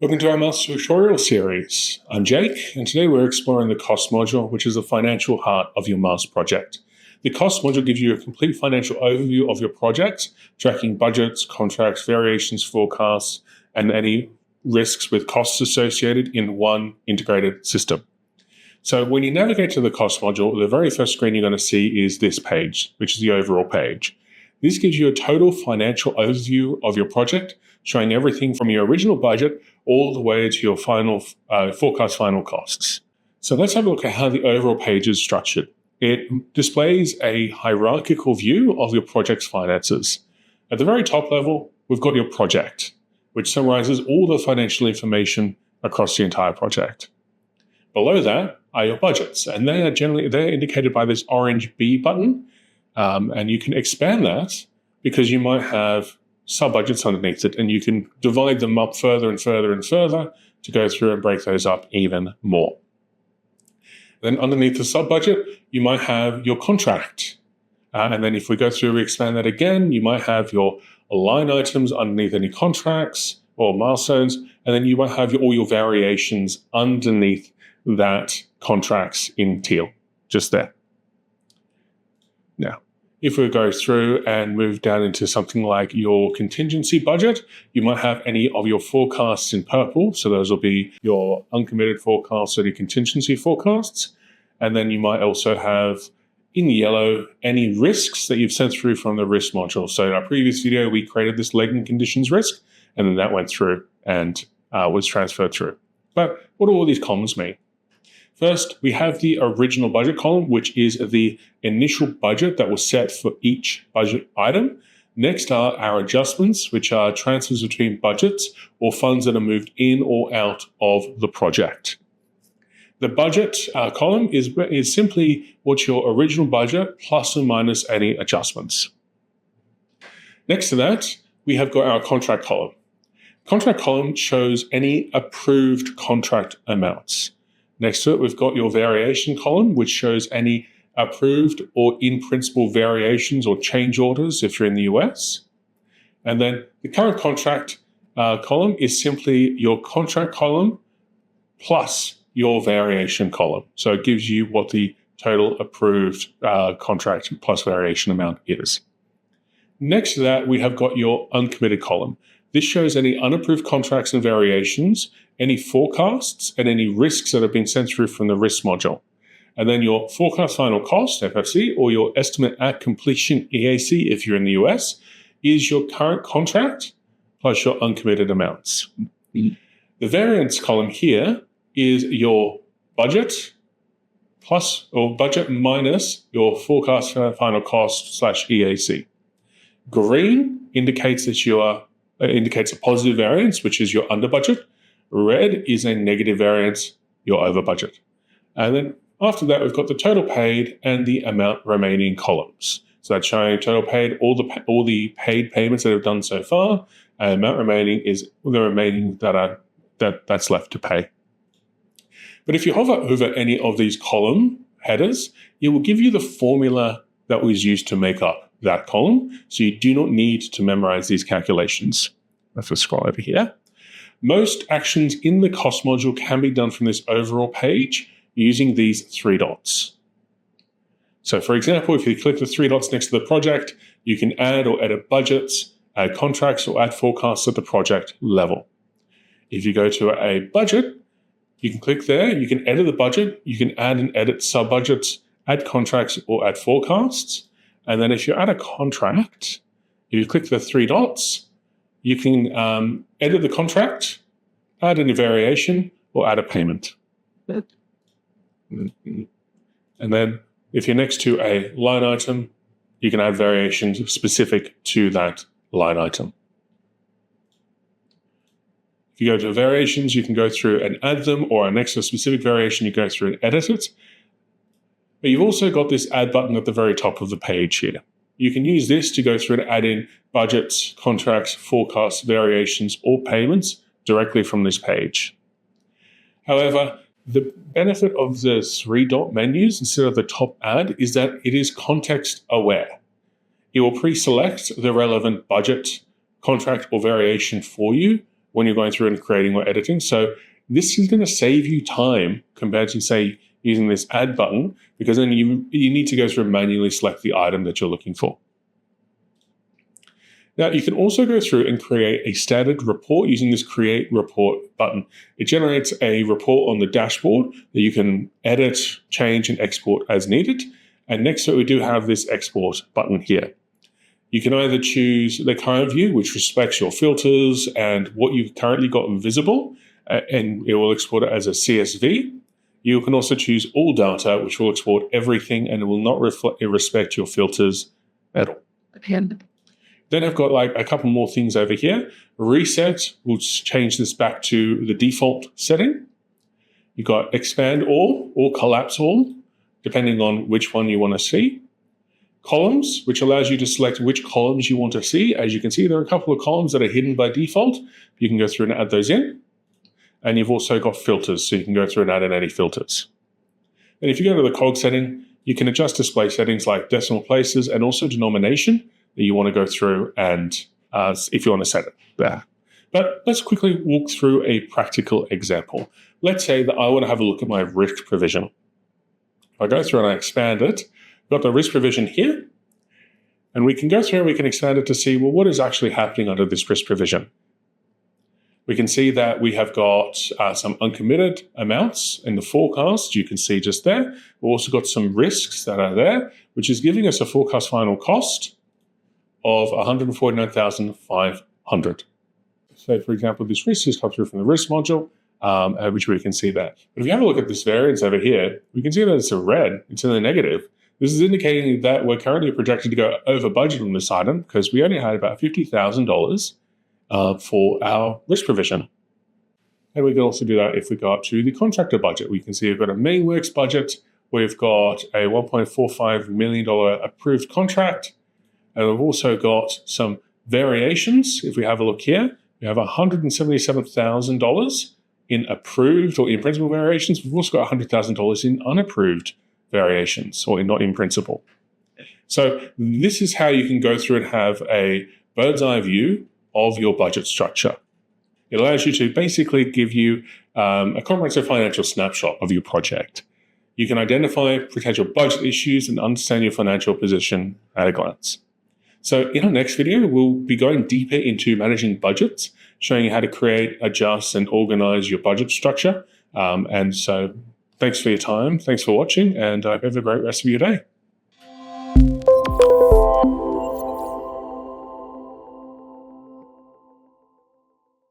Welcome to our Mastt tutorial series. I'm Jake, and today we're exploring the cost module, which is the financial heart of your Mastt project. The cost module gives you a complete financial overview of your project, tracking budgets, contracts, variations, forecasts, and any risks with costs associated in one integrated system. So when you navigate to the cost module, the very first screen you're going to see is this page, which is the overall page. This gives you a total financial overview of your project, showing everything from your original budget all the way to your final forecast final costs. So let's have a look at how the overall page is structured. It displays a hierarchical view of your project's finances. At the very top level, we've got your project, which summarizes all the financial information across the entire project. Below that are your budgets, and they're indicated by this orange B button, and you can expand that because you might have sub-budgets underneath it, and you can divide them up further and further and further to go through and break those up even more. Then underneath the sub-budget, you might have your contract. And then if we go through, we expand that again, you might have your line items underneath any contracts or milestones, and then you might have all your variations underneath that contracts in teal, just there. Now, if we go through and move down into something like your contingency budget, you might have any of your forecasts in purple. So those will be your uncommitted forecasts or your contingency forecasts. And then you might also have in yellow any risks that you've sent through from the risk module. So in our previous video, we created this latent conditions risk, and then that went through and was transferred through. But what do all these columns mean? First, we have the original budget column, which is the initial budget that was set for each budget item. Next are our adjustments, which are transfers between budgets or funds that are moved in or out of the project. The budget column is simply what's your original budget plus or minus any adjustments. Next to that, we have got our contract column. Contract column shows any approved contract amounts. Next to it, we've got your variation column, which shows any approved or in-principle variations or change orders if you're in the US. And then the current contract column is simply your contract column plus your variation column. So it gives you what the total approved contract plus variation amount is. Next to that, we have got your uncommitted column. This shows any unapproved contracts and variations, any forecasts, and any risks that have been sent through from the risk module. And then your forecast final cost, FFC, or your estimate at completion, EAC, if you're in the US, is your current contract plus your uncommitted amounts. The variance column here is your budget plus or budget minus your forecast final cost / EAC. Green indicates that indicates a positive variance, which is your under budget. Red is a negative variance, your over budget. And then after that, we've got the total paid and the amount remaining columns. So that's showing total paid, all the paid payments that have done so far, and amount remaining is the remaining that's left to pay. But if you hover over any of these column headers, it will give you the formula that was used to make up that column, so you do not need to memorize these calculations. Let's just scroll over here. Most actions in the cost module can be done from this overall page using these three dots. So for example, if you click the three dots next to the project, you can add or edit budgets, add contracts, or add forecasts at the project level. If you go to a budget, you can click there, you can edit the budget, you can add and edit sub-budgets, add contracts, or add forecasts. And then if you add a contract, if you click the three dots, you can edit the contract, add any variation, or add a payment. And then if you're next to a line item, you can add variations specific to that line item. If you go to variations, you can go through and add them, or next to a specific variation, you go through and edit it. But you've also got this add button at the very top of the page here. You can use this to go through and add in budgets, contracts, forecasts, variations, or payments directly from this page. However, the benefit of the three dot menus instead of the top add is that it is context aware. It will pre-select the relevant budget, contract, or variation for you when you're going through and creating or editing. So this is going to save you time compared to, say, using this add button, because then you need to go through and manually select the item that you're looking for. Now, you can also go through and create a standard report using this Create Report button. It generates a report on the dashboard that you can edit, change, and export as needed. And next to it, we do have this Export button here. You can either choose the current view, which respects your filters and what you've currently got visible, and it will export it as a CSV. You can also choose All Data, which will export everything and it will not respect your filters at all. Then I've got like a couple more things over here. Reset will change this back to the default setting. You've got Expand All or Collapse All, depending on which one you want to see. Columns, which allows you to select which columns you want to see. As you can see, there are a couple of columns that are hidden by default. You can go through and add those in. And you've also got filters, so you can go through and add in any filters. And if you go to the cog setting, you can adjust display settings like decimal places and also denomination that you want to go through and if you want to set it there. But let's quickly walk through a practical example. Let's say that I want to have a look at my risk provision. I go through and I expand it. Got the risk provision here. And we can go through and we can expand it to see, well, what is actually happening under this risk provision? We can see that we have got some uncommitted amounts in the forecast. You can see just there. We've also got some risks that are there, which is giving us a forecast final cost of $149,500. So, for example, this risk has come through from the risk module, which we can see that. But if you have a look at this variance over here, we can see that it's a red. It's in the negative. This is indicating that we're currently projected to go over budget on this item because we only had about $50,000 for our risk provision. And we can also do that if we go up to the contractor budget. We can see we've got a main works budget. We've got a $1.45 million approved contract. And we've also got some variations. If we have a look here, we have $177,000 in approved or in principle variations. We've also got $100,000 in unapproved variations or not in principle. So this is how you can go through and have a bird's eye view of your budget structure. It allows you to basically give you a comprehensive financial snapshot of your project. You can identify potential budget issues and understand your financial position at a glance. So in our next video, we'll be going deeper into managing budgets, showing you how to create, adjust, and organize your budget structure. And so thanks for your time. Thanks for watching, and I hope you have a great rest of your day.